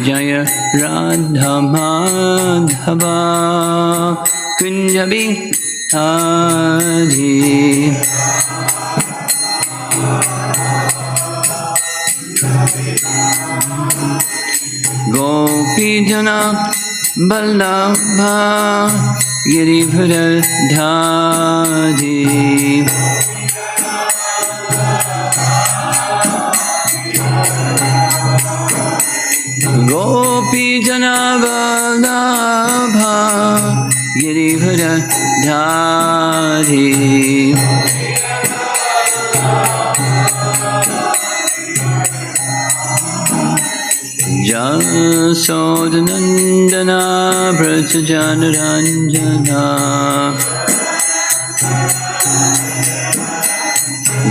Jaya Radha Madhava Kunja Bihari Gopi Jana Vallabha Giridhari Gopi Jana Vallabha Giridhari Jasodhanandana Brajanaranjana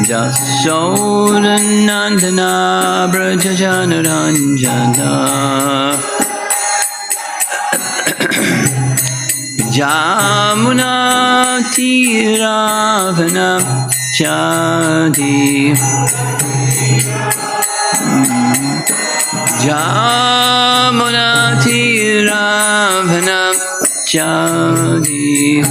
Jasodhanandana Brajanaranjana Jamuna Tiravana Jadi Jamuna Tiravana Jadi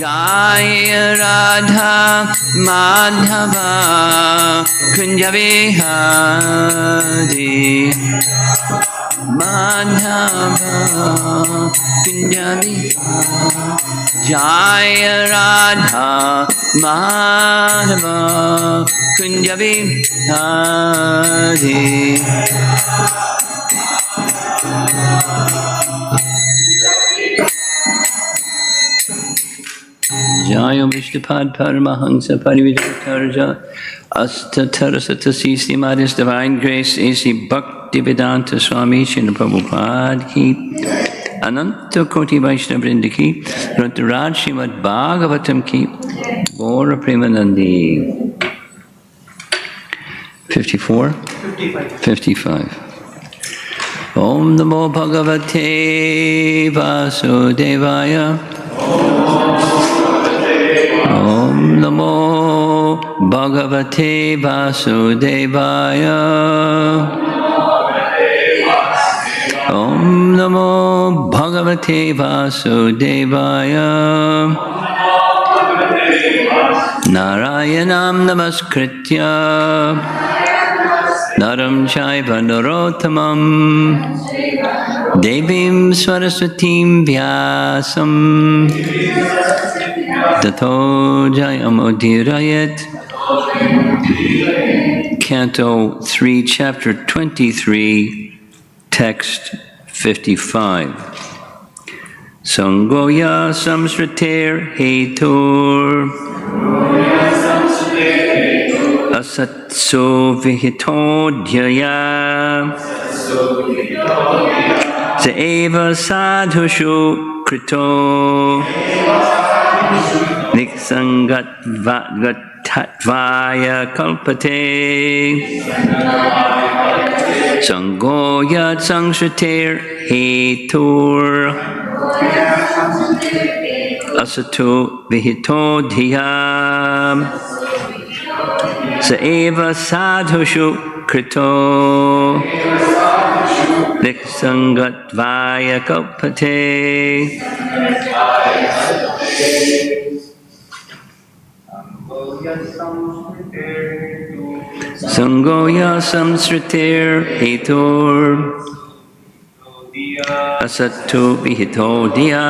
Jaya Radha Madhava Kunja Bihari Madhava Kunja Bihari Jaya Radha Madhava Kunja Bihari Jaya Vishnupad Paramahansa Parividakarja Astatarasata Srimad His Divine Grace A.C. Bhaktivedanta Swami Srila Prabhupada Ki Ananta Koti Vaishnava Vrinda Ki Rantaraj Srimad Bhagavatam Ki Gaura Premanandi 54? 55. Om Namo Bhagavate Vasudevaya Om Namo Bhagavate Vasudevaya Om Namo Bhagavate Vasudevaya Narayanam Namaskritya Naram Chaiva Narottamam Devim Saraswatim Vyasam Tato Jayam Udirayat. Canto 3, Chapter 23, Text 55. Sangoya Samsriter Hetur Asatso Vihitodhyaya Saeva Sadhushu Krito Niksangatvaya Kalpate Sangoyat Sangshatir Hetur Asato Vihito Dhiyam Saeva Sadhushu Krito Niksangatvaya Kalpate Sangoya Samsritir Hetur Asattu Vihito Diya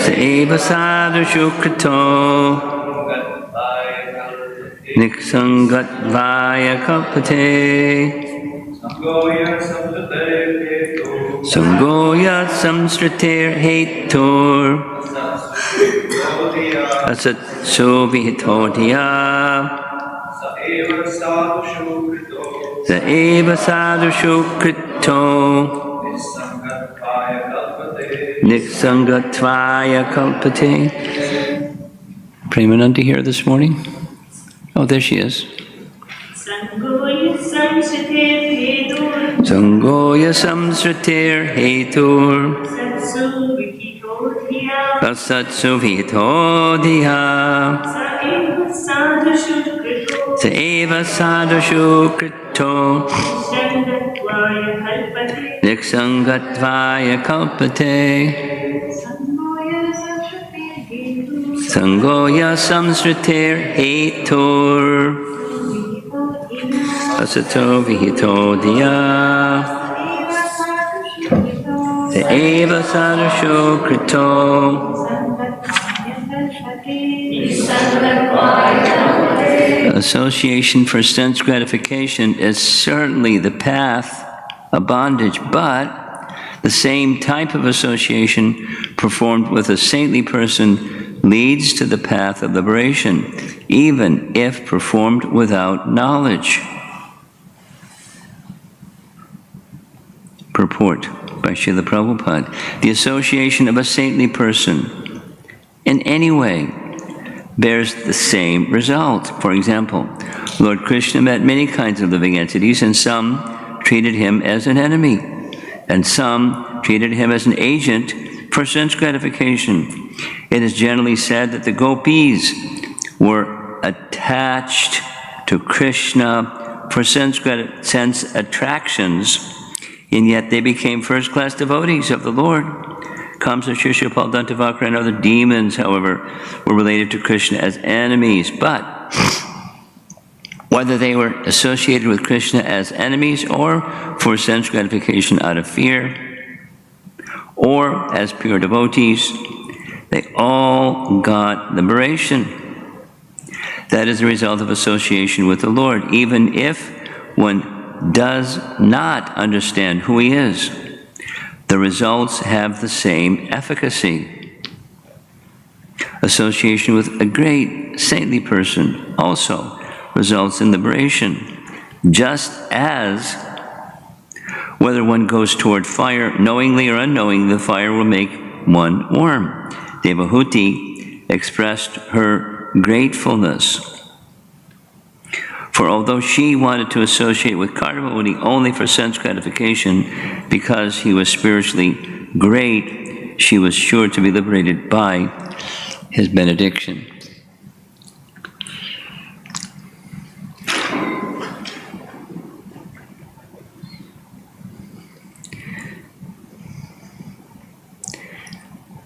Seva Sadhushu Krito Niksangatvaya Kalpate Sangoya Samsritir Hetur Asatso Vihitodhya Saeva Sadhushu Krito Niksangatvaya Kalpate. Premanandi here this morning? Oh, there she is. Sangoya Samsritir Hetur Asatsu Vihitodhya Eva sadhushu krito Niksangatvaya kalpate Sangoya samsritir hetur Asato vihito diya Eva sadhushu krito Association for sense gratification is certainly the path of bondage, but the same type of association performed with a saintly person leads to the path of liberation, even if performed without knowledge. Purport by Srila Prabhupada. The association of a saintly person in any way bears the same result. For example, Lord Krishna met many kinds of living entities, and some treated him as an enemy, and some treated him as an agent for sense gratification. It is generally said that the gopis were attached to Krishna for sense attractions, and yet they became first-class devotees of the Lord. Kamsa, Shishupal, Dantavakra, and other demons, however, were related to Krishna as enemies. But whether they were associated with Krishna as enemies or for sense gratification out of fear, or as pure devotees, they all got liberation. That is the result of association with the Lord, even if one does not understand who he is. The results have the same efficacy. Association with a great saintly person also results in liberation, just as whether one goes toward fire knowingly or unknowingly, the fire will make one warm. Devahuti expressed her gratefulness. For although she wanted to associate with Karmamuni only for sense gratification, because he was spiritually great, she was sure to be liberated by his benediction.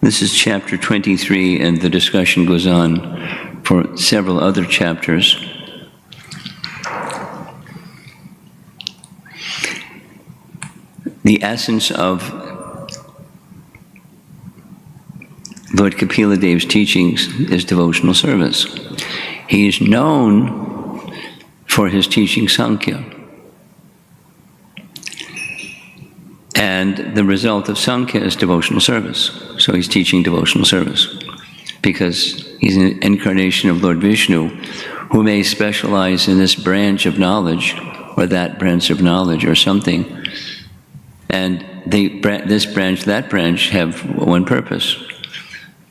This is chapter 23, and the discussion goes on for several other chapters. The essence of Lord Kapila Dev's teachings is devotional service. He is known for his teaching Sankhya. And the result of Sankhya is devotional service. So he's teaching devotional service because he's an incarnation of Lord Vishnu, who may specialize in this branch of knowledge or that branch of knowledge or something. And this branch, that branch have one purpose: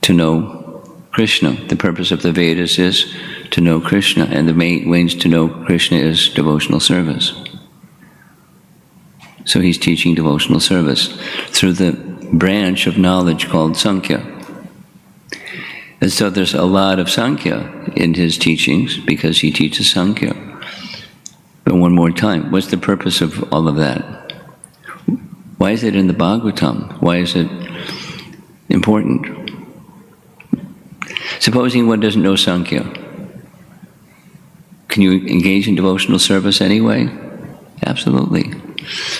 to know Krishna. The purpose of the Vedas is to know Krishna, and the main ways to know Krishna is devotional service. So he's teaching devotional service through the branch of knowledge called Sankhya. And so there's a lot of Sankhya in his teachings because he teaches Sankhya. But one more time, what's the purpose of all of that? Why is it in the Bhagavatam? Why is it important? Supposing one doesn't know Sankhya, can you engage in devotional service anyway? Absolutely.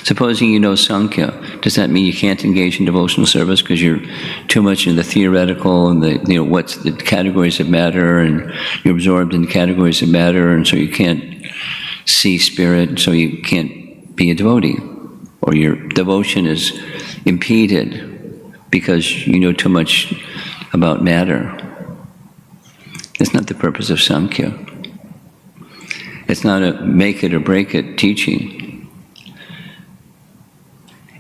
Supposing you know Sankhya, does that mean you can't engage in devotional service because you're too much in the theoretical and what's the categories of matter, and you're absorbed in the categories of matter, and so you can't see spirit, and so you can't be a devotee? Or your devotion is impeded because you know too much about matter? That's not the purpose of Sankhya. It's not a make it or break it teaching.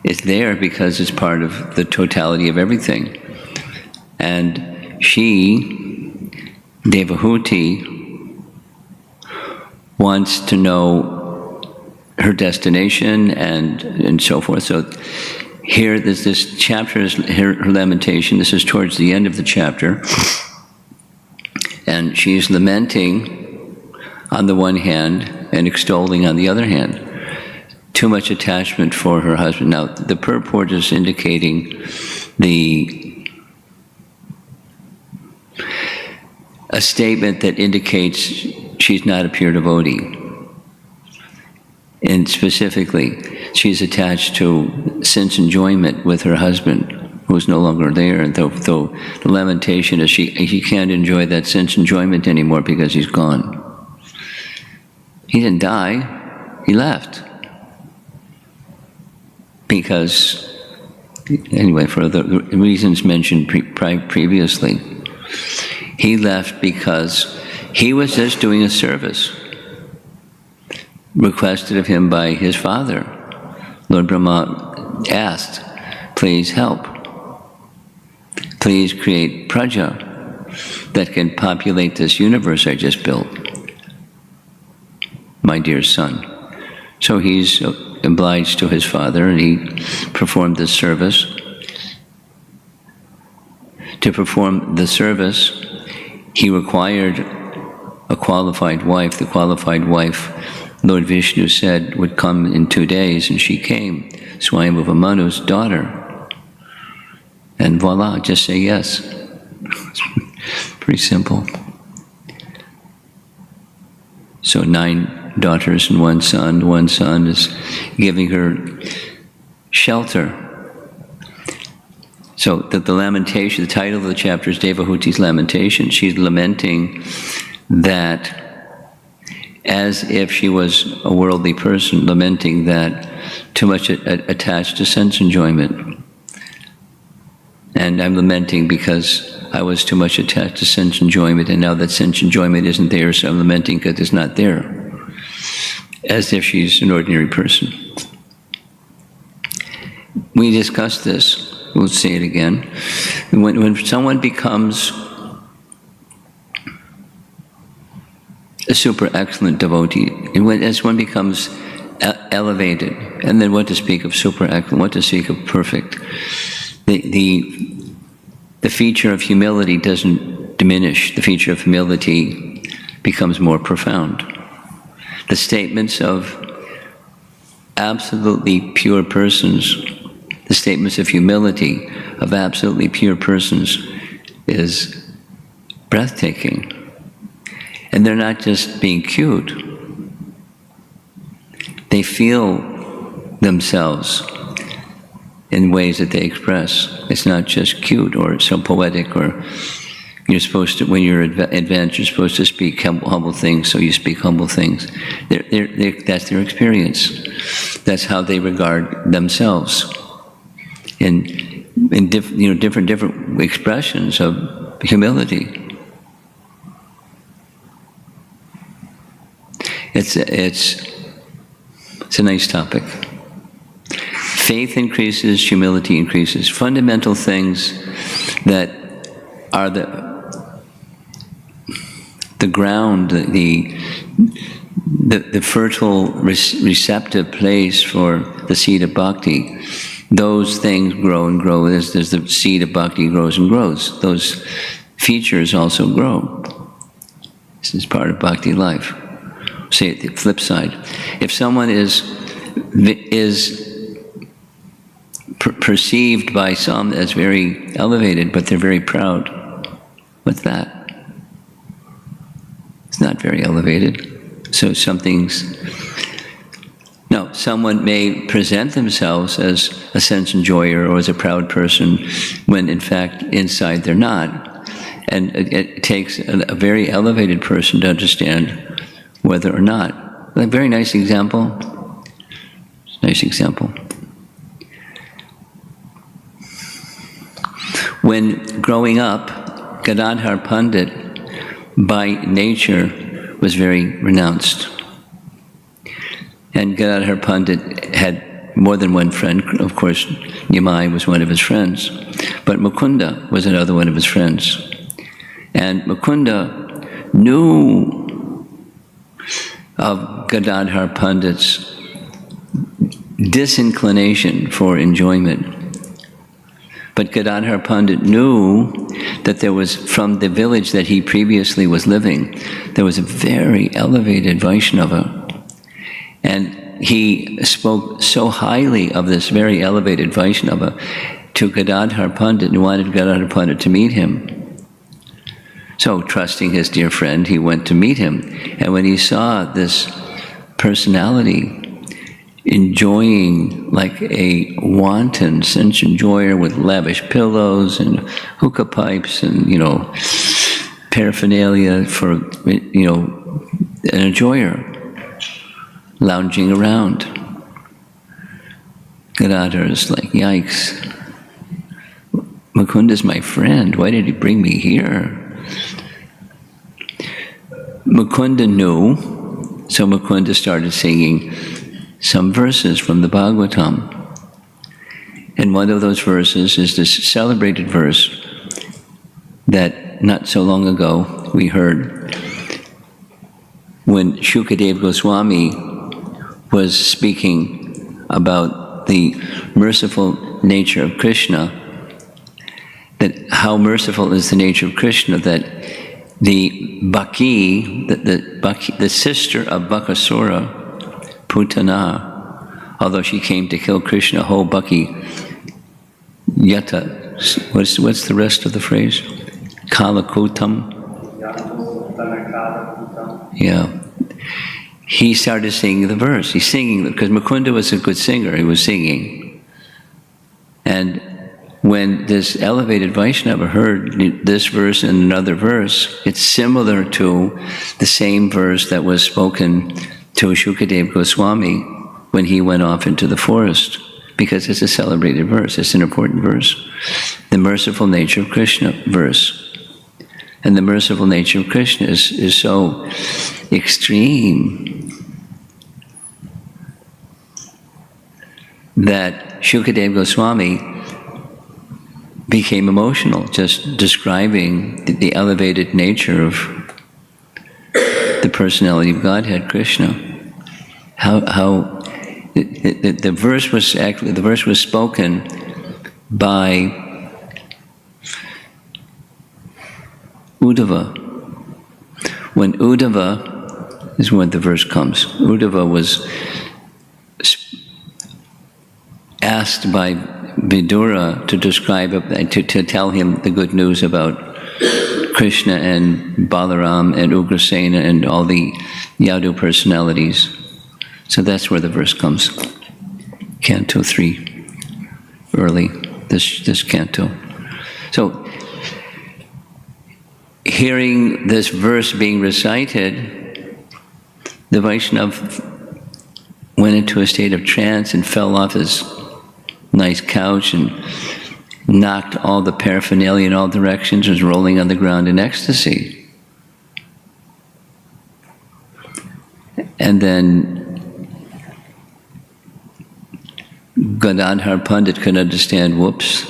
It's there because it's part of the totality of everything. And she, Devahuti, wants to know her destination and so forth. So here, this chapter is her lamentation. This is towards the end of the chapter. And she's lamenting on the one hand and extolling on the other hand. Too much attachment for her husband. Now, the purport is indicating a statement that indicates she's not a pure devotee. And specifically, she's attached to sense enjoyment with her husband, who's no longer there. And though the lamentation is he can't enjoy that sense enjoyment anymore because he's gone. He didn't die, he left. Because, anyway, for the reasons mentioned previously, he left because he was just doing a service requested of him by his father. Lord Brahma asked, please help. Please create praja that can populate this universe I just built, my dear son. So he's obliged to his father, and he performed this service. To perform the service, he required a qualified wife. The qualified wife, Lord Vishnu said, would come in 2 days, and she came, Swayambhuva Manu's daughter. And voila, just say yes. Pretty simple. So 9 daughters and 1 son. 1 son is giving her shelter. So the lamentation, the title of the chapter is Devahuti's Lamentation. She's lamenting that as if she was a worldly person, lamenting that too much attached to sense enjoyment. And I'm lamenting because I was too much attached to sense enjoyment, and now that sense enjoyment isn't there, so I'm lamenting because it's not there. As if she's an ordinary person. We discussed this. We'll say it again. When someone becomes a super excellent devotee, and as one becomes elevated, and then what to speak of super excellent, what to speak of perfect, the feature of humility doesn't diminish. The feature of humility becomes more profound. The statements of absolutely pure persons, the statements of humility of absolutely pure persons is breathtaking. And they're not just being cute. They feel themselves in ways that they express. It's not just cute or so poetic, or you're supposed to, when you're advanced, you're supposed to speak humble things, so you speak humble things. That's their experience. That's how they regard themselves. In different expressions of humility. It's a nice topic. Faith increases, humility increases. Fundamental things that are the ground, the fertile, receptive place for the seed of bhakti. Those things grow and grow as the seed of bhakti grows and grows. Those features also grow. This is part of bhakti life. Say it the flip side. If someone is perceived by some as very elevated, but they're very proud, what's that? It's not very elevated. So something's... No, someone may present themselves as a sense enjoyer or as a proud person when in fact inside they're not. And it takes a very elevated person to understand whether or not. A very nice example. Nice example. When growing up, Gadadhar Pandit by nature was very renounced. And Gadadhar Pandit had more than one friend. Of course, Nimai was one of his friends. But Mukunda was another one of his friends. And Mukunda knew of Gadadhar Pandit's disinclination for enjoyment. But Gadadhar Pandit knew that there was, from the village that he previously was living, there was a very elevated Vaishnava. And he spoke so highly of this very elevated Vaishnava to Gadadhar Pandit and wanted Gadadhar Pandit to meet him. So, trusting his dear friend, he went to meet him. And when he saw this personality enjoying like a wanton sense enjoyer with lavish pillows and hookah pipes and, paraphernalia for, an enjoyer, lounging around, Gadadhar is like, yikes, Mukunda's my friend, why did he bring me here? Mukunda knew, so Mukunda started singing some verses from the Bhagavatam. And one of those verses is this celebrated verse that not so long ago we heard when Shukadeva Goswami was speaking about the merciful nature of Krishna, that how merciful is the nature of Krishna, that the Baki, the sister of Bakasura, Putana, although she came to kill Krishna, ho Baki Yata, what's the rest of the phrase? Kalakutam. Yeah. He started singing the verse. He's singing, because Mukunda was a good singer, he was singing. And when this elevated Vaishnava heard this verse and another verse, it's similar to the same verse that was spoken to Shukadeva Goswami when he went off into the forest, because it's a celebrated verse, it's an important verse. The merciful nature of Krishna verse. And the merciful nature of Krishna is so extreme that Shukadeva Goswami became emotional, just describing the elevated nature of the personality of Godhead, Krishna. How the verse was spoken by Uddhava. When Uddhava, is when the verse comes, Uddhava was asked by Vidura to describe, to tell him the good news about Krishna and Balaram and Ugrasena and all the Yadu personalities. So that's where the verse comes. Canto 3, early, this canto. So, hearing this verse being recited, the Vaishnava went into a state of trance and fell off his nice couch and knocked all the paraphernalia in all directions, was rolling on the ground in ecstasy. And then Gadadhar Pandit could understand, whoops,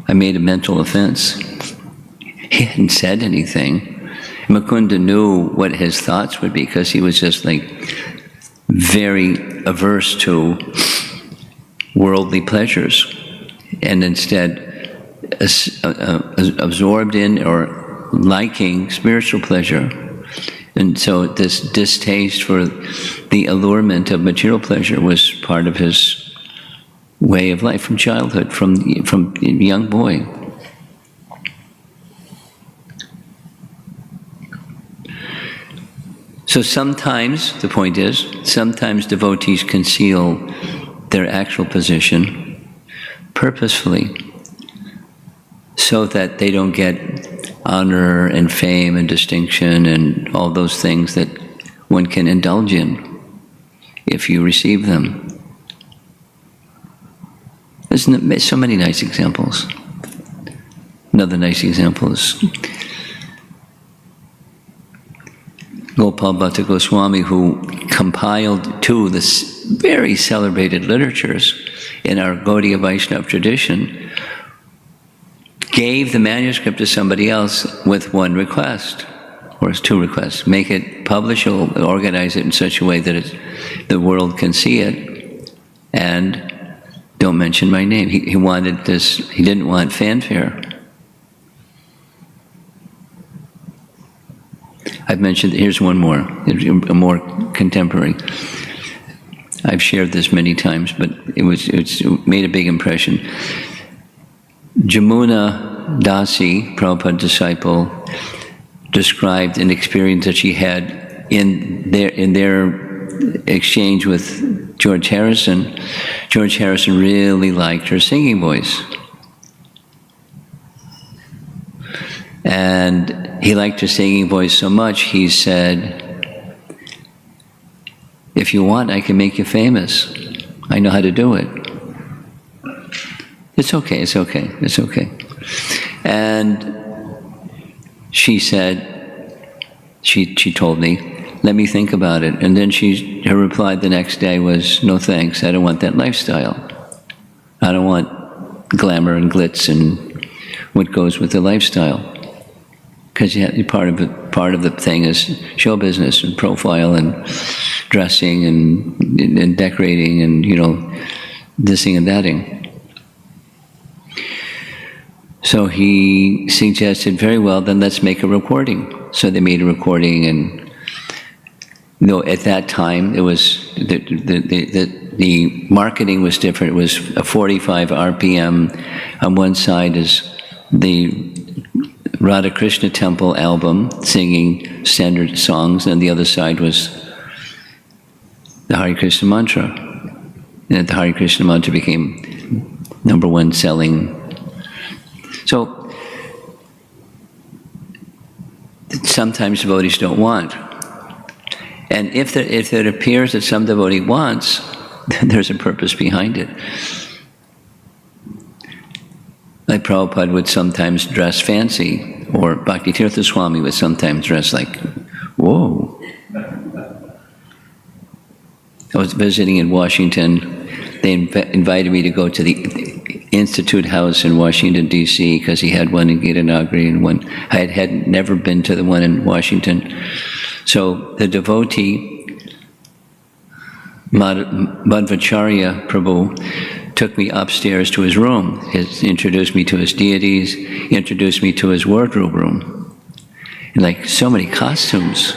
I made a mental offense. He hadn't said anything. Mukunda knew what his thoughts would be, because he was just like very averse to worldly pleasures, and instead absorbed in or liking spiritual pleasure. And so this distaste for the allurement of material pleasure was part of his way of life from childhood, from a young boy. So sometimes, the point is, sometimes devotees conceal their actual position purposefully so that they don't get honor and fame and distinction and all those things that one can indulge in if you receive them. There's so many nice examples. Another nice example is Gopal Bhatta Goswami, who compiled two of the very celebrated literatures in our Gaudiya Vaishnava tradition, gave the manuscript to somebody else with one request, or two requests: make it, publish or organize it in such a way that the world can see it, and don't mention my name. He wanted this, he didn't want fanfare. I've mentioned, here's one more, a more contemporary. I've shared this many times, but it made a big impression. Jamuna Dasi, Prabhupada disciple, described an experience that she had in their exchange with George Harrison. George Harrison really liked her singing voice. And he liked her singing voice so much, he said, if you want, I can make you famous. I know how to do it. It's okay, it's okay, it's okay. And she said, she told me, let me think about it. And then her reply the next day was, no thanks, I don't want that lifestyle. I don't want glamour and glitz and what goes with the lifestyle. Because part of the thing is show business and profile and dressing and decorating and, thising and thating. So he suggested, very well, then let's make a recording. So they made a recording, and at that time it was the marketing was different. It was a 45 RPM. On one side is the Radha Krishna Temple album singing standard songs, and the other side was the Hare Krishna mantra. And the Hare Krishna mantra became #1 selling. So sometimes devotees don't want. And if it appears that some devotee wants, then there's a purpose behind it. Like Prabhupada would sometimes dress fancy, or Bhaktitirtha Swami would sometimes dress like, whoa. I was visiting in Washington. They invited me to go to the Institute House in Washington, D.C., because he had one in Gitanagari and one. I had never been to the one in Washington. So the devotee, Madhvacharya Prabhu, took me upstairs to his room. He introduced me to his deities, he introduced me to his wardrobe room. And like so many costumes.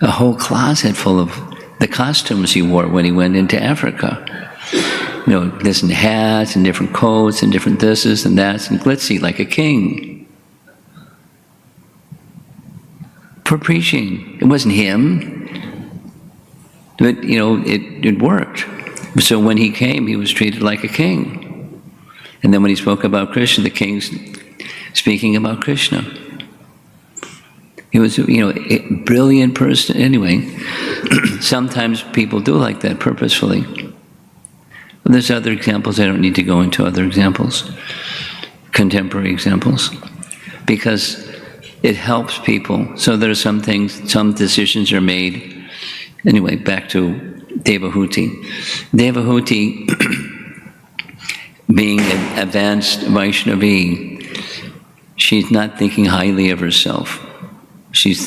A whole closet full of the costumes he wore when he went into Africa. Different hats and different coats and different thises and that's and glitzy like a king. For preaching. It wasn't him. But, it worked. So when he came, he was treated like a king. And then when he spoke about Krishna, the king's speaking about Krishna. He was, a brilliant person. Anyway, sometimes people do like that purposefully. But there's other examples. I don't need to go into other examples, contemporary examples, because it helps people. So there are some things, some decisions are made. Anyway, back to Devahuti. Devahuti, being an advanced Vaishnavi, she's not thinking highly of herself. She's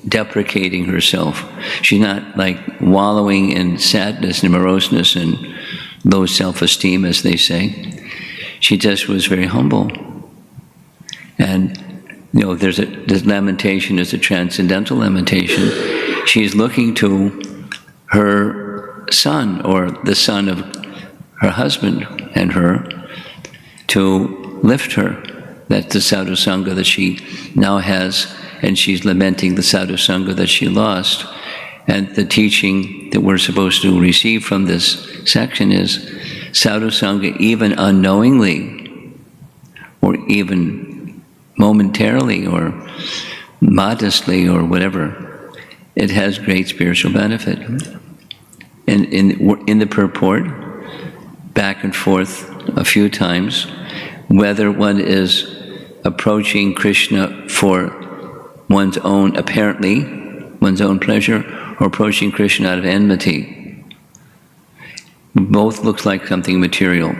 deprecating herself. She's not like wallowing in sadness and moroseness and low self-esteem, as they say. She just was very humble. And there's lamentation is a transcendental lamentation. She's looking to her son, or the son of her husband and her, to lift her. That's the sadhu sangha that she now has, and she's lamenting the sadhu sangha that she lost. And the teaching that we're supposed to receive from this section is sadhu sangha, even unknowingly, or even momentarily, or modestly, or whatever, it has great spiritual benefit. And in the purport, back and forth a few times, whether one is approaching Krishna for one's own, apparently, one's own pleasure, or approaching Krishna out of enmity. Both looks like something material.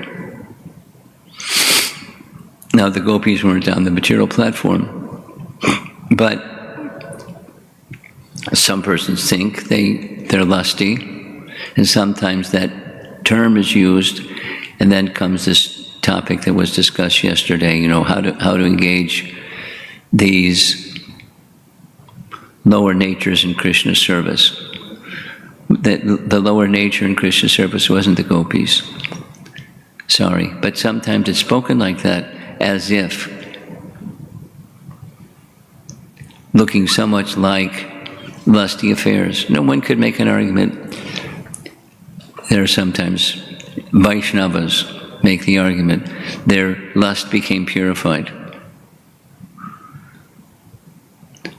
Now, the gopis weren't on the material platform, but some persons think they're lusty, and sometimes that term is used, and then comes this topic that was discussed yesterday, how to engage these lower natures in Krishna's service. The lower nature in Krishna's service wasn't the gopis. Sorry, but sometimes it's spoken like that, as if looking so much like lusty affairs. No one could make an argument. There are sometimes Vaishnavas make the argument, their lust became purified.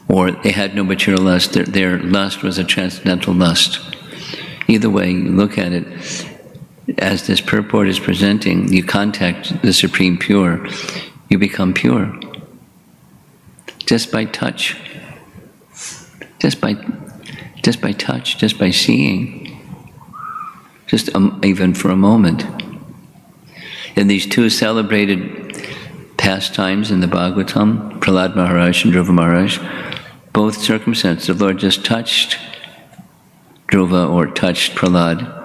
Or they had no material lust, their lust was a transcendental lust. Either way, you look at it, as this purport is presenting, you contact the Supreme Pure, you become pure. Just by touch. Just by touch, just by seeing. Just even for a moment. In these two celebrated pastimes in the Bhagavatam, Prahlad Maharaj and Dhruva Maharaj, both circumstances, the Lord just touched Dhruva or touched Prahlad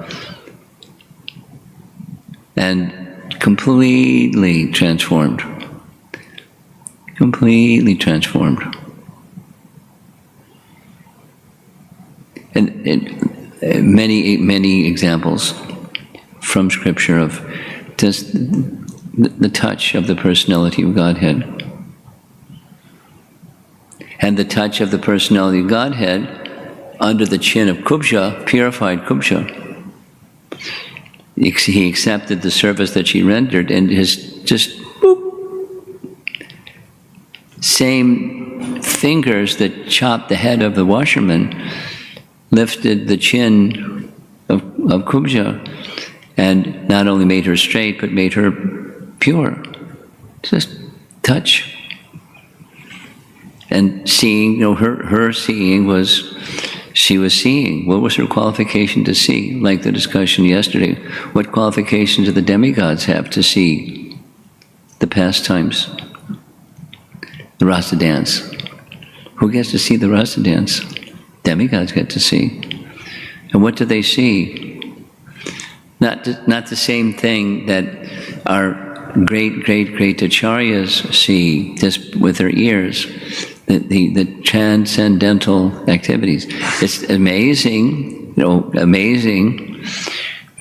and completely transformed. Completely transformed. And many examples from Scripture of just the touch of the personality of Godhead. And the touch of the personality of Godhead under the chin of Kubja purified Kubja. He accepted the service that she rendered, and his just boop, same fingers that chopped the head of the washerman lifted the chin of Kubja and not only made her straight, but made her pure. Just touch. And seeing, her seeing was, she was seeing. What was her qualification to see? Like the discussion yesterday, what qualifications do the demigods have to see the pastimes? The rasa dance. Who gets to see the rasa dance? Demigods get to see. And what do they see? Not the same thing that our great acharyas see just with their ears, the transcendental activities. It's amazing, amazing.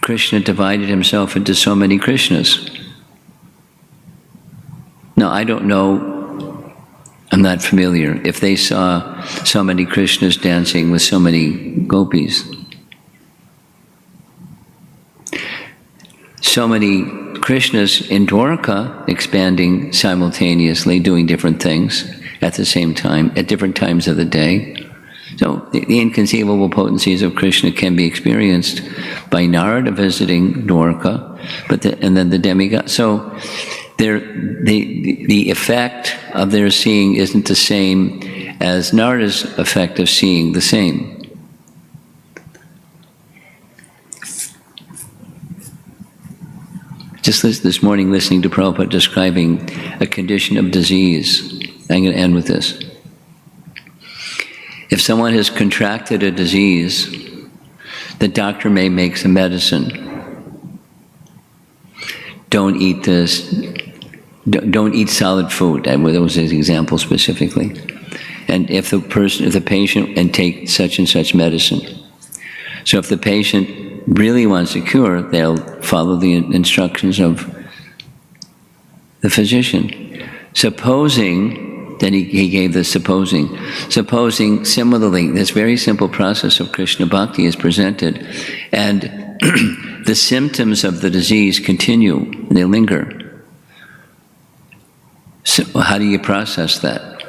Krishna divided himself into so many Krishnas. Now, I don't know, I'm not familiar, if they saw so many Krishnas dancing with so many gopis. So many Krishnas in Dwarka expanding simultaneously, doing different things at the same time, at different times of the day. So the inconceivable potencies of Krishna can be experienced by Narada visiting Dwarka, and then the demigod. So the effect of their seeing isn't the same as Narada's effect of seeing the same. Just this morning listening to Prabhupada describing a condition of disease. I'm going to end with this. If someone has contracted a disease, the doctor may make some medicine. Don't eat this. Don't eat solid food. That was his example specifically. And if the patient, and take such and such medicine. So if the patient really wants a cure, they'll follow the instructions of the physician. Supposing, then he gave the supposing. Supposing, similarly, this very simple process of Krishna Bhakti is presented, and the symptoms of the disease continue, they linger. So how do you process that?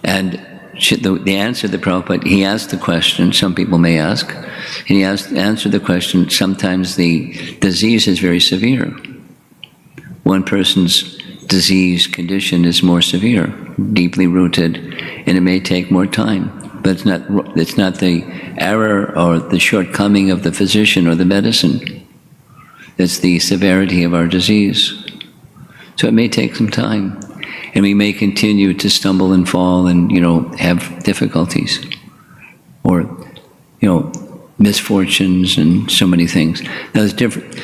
And the answer to Prabhupada, he asked the question, some people may ask, and he answered the question, sometimes the disease is very severe. One person's disease condition is more severe, deeply rooted, and it may take more time. But it's not the error or the shortcoming of the physician or the medicine. It's the severity of our disease. So it may take some time. And we may continue to stumble and fall and, have difficulties. Or, misfortunes and so many things. Now there's different.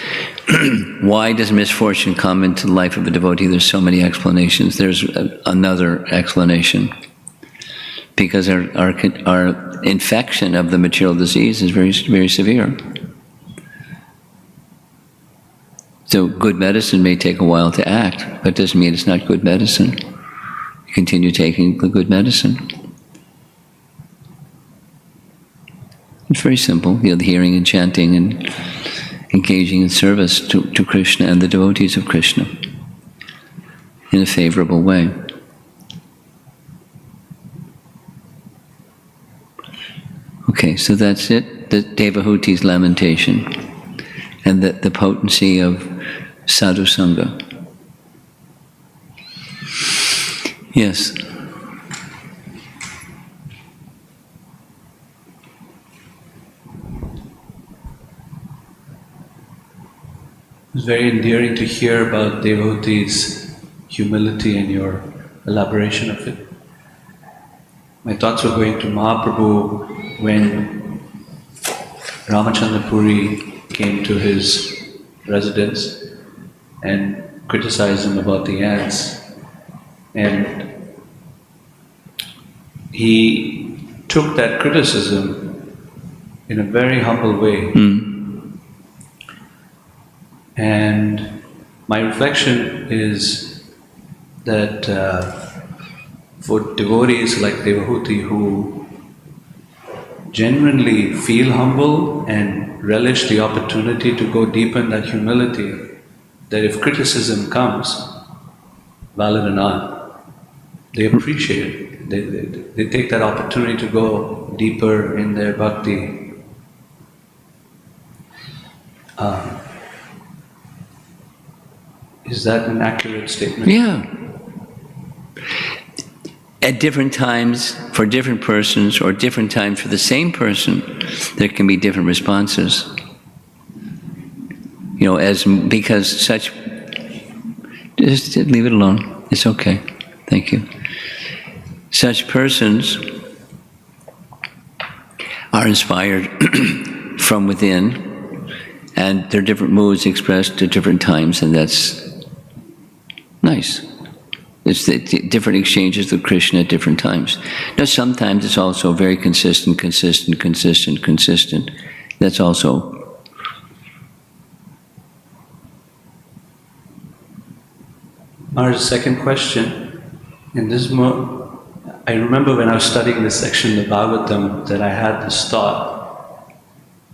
Why does misfortune come into the life of a devotee? There's so many explanations. There's another explanation. Because our infection of the material disease is very, very severe. So good medicine may take a while to act, but it doesn't mean it's not good medicine. You continue taking the good medicine. It's very simple, the hearing and chanting and engaging in service to Krishna and the devotees of Krishna in a favorable way. Okay, so that's it, the Devahuti's lamentation and the potency of sadhu sangha. Yes? It was very endearing to hear about Devahuti's humility and your elaboration of it. My thoughts were going to Mahaprabhu when Ramachandra Puri came to his residence and criticized him about the ants. And he took that criticism in a very humble way. And my reflection is that for devotees like Devahuti who genuinely feel humble and relish the opportunity to go deep in that humility, that if criticism comes, valid or not, they appreciate it. They take that opportunity to go deeper in their bhakti. Is that an accurate statement? Yeah. At different times, for different persons, or different times for the same person, there can be different responses. You know, because such, just leave it alone, it's okay, thank you. Such persons are inspired from within, and their different moods expressed at different times, and that's nice. It's the different exchanges with Krishna at different times. Now sometimes it's also very consistent. That's also. Maharaj, second question, and this is more, I remember when I was studying this section of the Bhagavatam that I had this thought,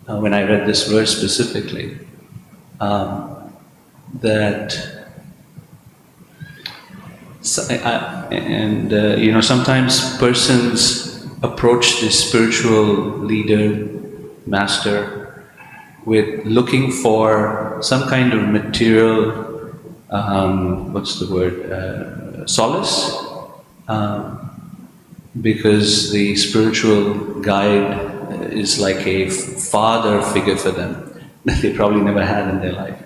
when I read this verse specifically, that sometimes persons approach the spiritual leader, master, with looking for some kind of material, solace, because the spiritual guide is like a father figure for them that they probably never had in their life.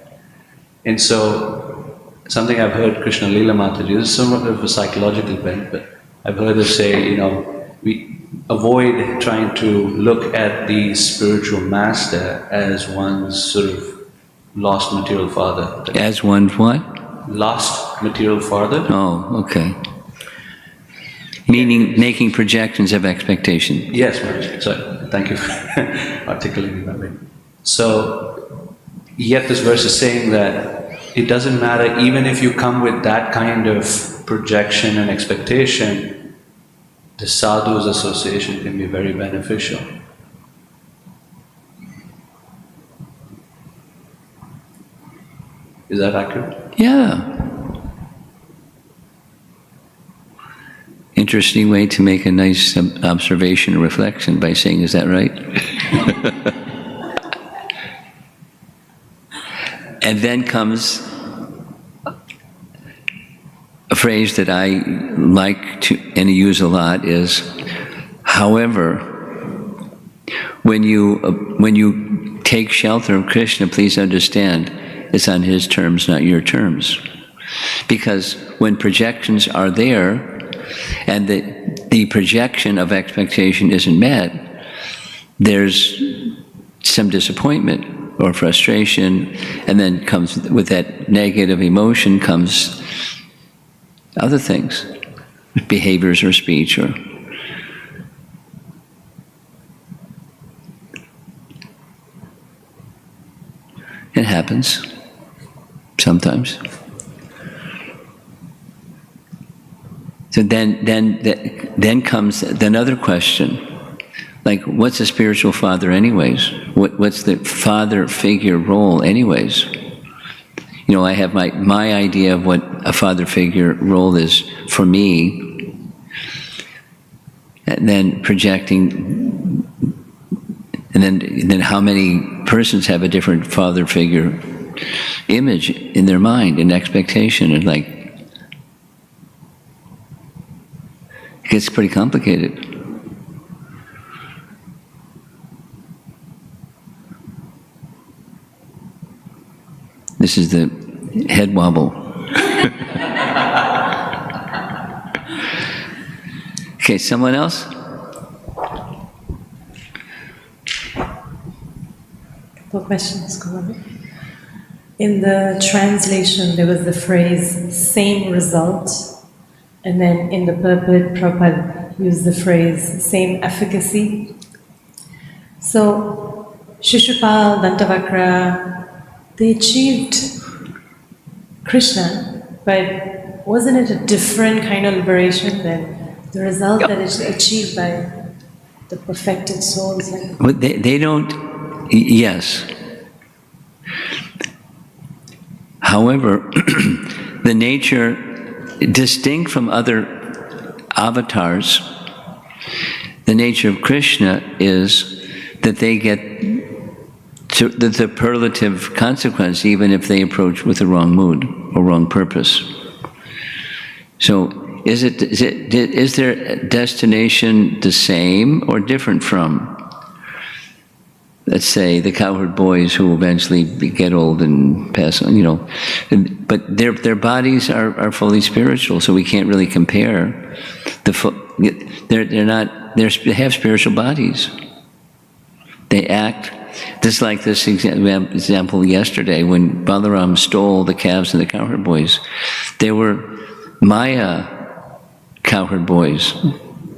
And so, something I've heard Krishna Leela Mataji, this is somewhat of a psychological bent, but I've heard her say, we avoid trying to look at the spiritual master as one's sort of lost material father. As one's what? Lost material father. Oh, okay. Meaning making projections of expectation. Yes, Maharaj. So, thank you for articulating that way. So, yet this verse is saying that it doesn't matter, even if you come with that kind of projection and expectation, the sadhu's association can be very beneficial. Is that accurate? Yeah. Interesting way to make a nice observation or reflection by saying, is that right? And then comes a phrase that I like to and use a lot is, however, when you take shelter of Krishna, please understand it's on his terms, not your terms. Because when projections are there and the projection of expectation isn't met, there's some disappointment or frustration, and then comes with that negative emotion comes other things, behaviors or speech or it happens sometimes. So then comes another question, like, what's a spiritual father anyways? What's the father figure role anyways? You know, I have my idea of what a father figure role is for me, and then projecting, and then how many persons have a different father figure image in their mind and expectation, and like, it gets pretty complicated. This is the head wobble. Okay, someone else? Couple questions, Guru. In the translation, there was the phrase "same result," and then in the purport, Prabhupada used the phrase "same efficacy." So, Shishupal, Dantavakra, they achieved Krishna, but wasn't it a different kind of liberation than the result that is achieved by the perfected souls? But they don't, yes. However, the nature, distinct from other avatars, the nature of Krishna is that they get to the superlative consequence even if they approach with the wrong mood or wrong purpose. So is their destination the same or different from, let's say, the cowherd boys who eventually get old and pass on, you know, but their bodies are fully spiritual, so we can't really compare. They have spiritual bodies. They act just like this example yesterday when Balaram stole the calves and the cowherd boys. They were Maya cowherd boys,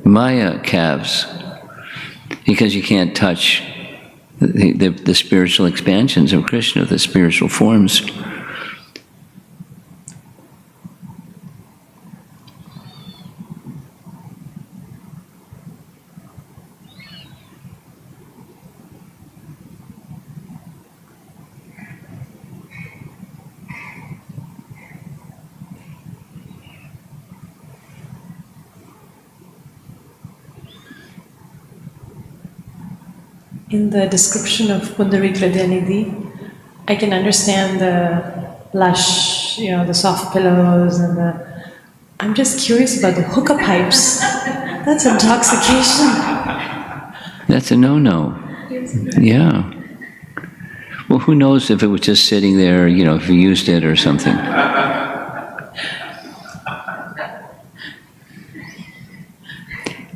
Maya calves, because you can't touch the spiritual expansions of Krishna, the spiritual forms. In the description of Pundarik Hridayanidhi, I can understand the lush, the soft pillows and the... I'm just curious about the hookah pipes. That's intoxication. That's a no-no. Yeah. Well, who knows if it was just sitting there, if you used it or something.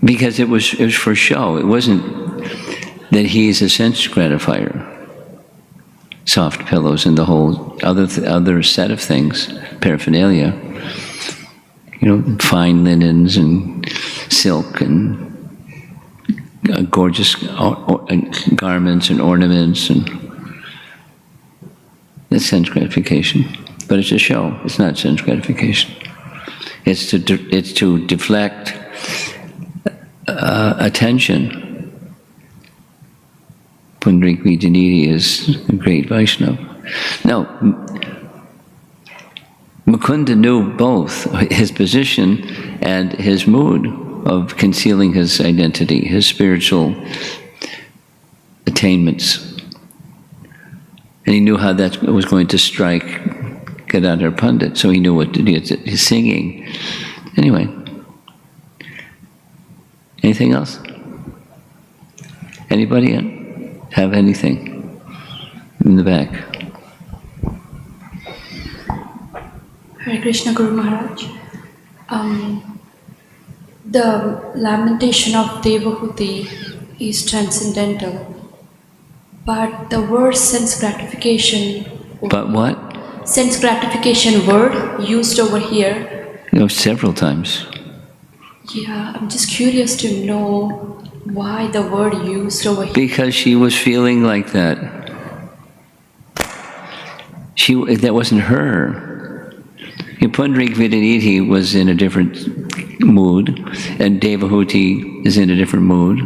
Because it was for show. It wasn't that he's a sense gratifier. Soft pillows and the whole other set of things, paraphernalia. Fine linens and silk and gorgeous garments and ornaments, and that's sense gratification. But it's a show. It's not sense gratification. It's to deflect attention. Pundarik Hridayanidhi is a great Vaishnava. Now, Mukunda knew both his position and his mood of concealing his identity, his spiritual attainments. And he knew how that was going to strike Gadadhar Pandit, so he knew what to do. His singing. Anyway. Anything else? Anybody have anything in the back? Hare Krishna, Guru Maharaj. The lamentation of Devahuti is transcendental. But the word sense gratification. But what? Sense gratification word used over here. Several times. Yeah, I'm just curious to know why the word used over here. Because she was feeling like that. That wasn't her. Pundarik Vidanidhi was in a different mood, and Devahuti is in a different mood,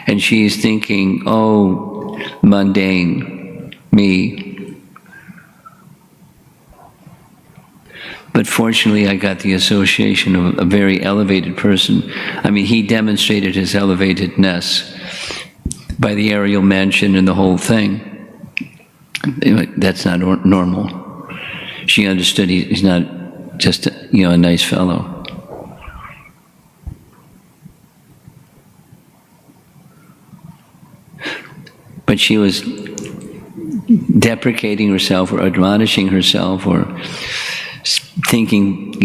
and she's thinking, oh, mundane, me. But fortunately, I got the association of a very elevated person. I mean, he demonstrated his elevatedness by the aerial mansion and the whole thing. That's not normal. She understood he's not just a nice fellow. But she was deprecating herself or admonishing herself or thinking,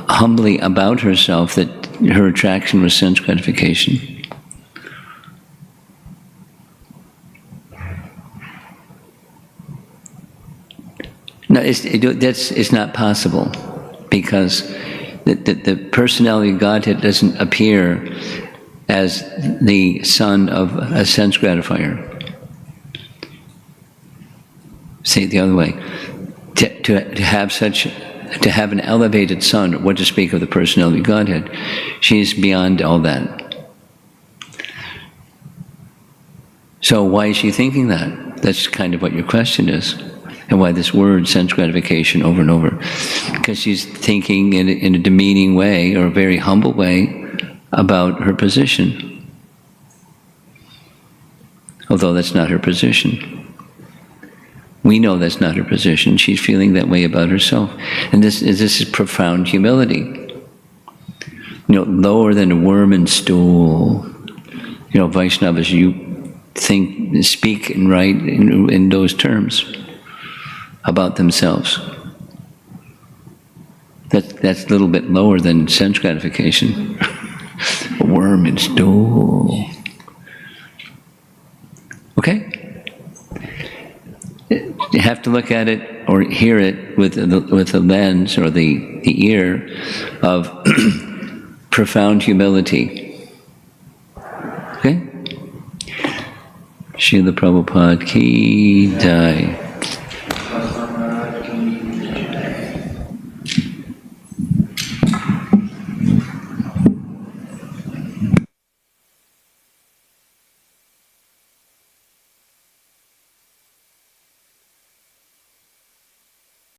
humbly about herself that her attraction was sense gratification. No, it's not possible, because the personality of Godhead doesn't appear as the son of a sense gratifier. Say it the other way. To have an elevated son, what to speak of the personality of Godhead, she's beyond all that. So why is she thinking that? That's kind of what your question is. And why this word, sense gratification, over and over. Because she's thinking in a demeaning way, or a very humble way, about her position. Although that's not her position. We know that's not her position. She's feeling that way about herself. And this is profound humility. Lower than a worm and stool. Vaishnavas, speak and write in those terms about themselves. That's a little bit lower than sense gratification. A worm and stool. Okay? You have to look at it or hear it with the lens or the ear of profound humility. Okay? Srila Prabhupada ki jai.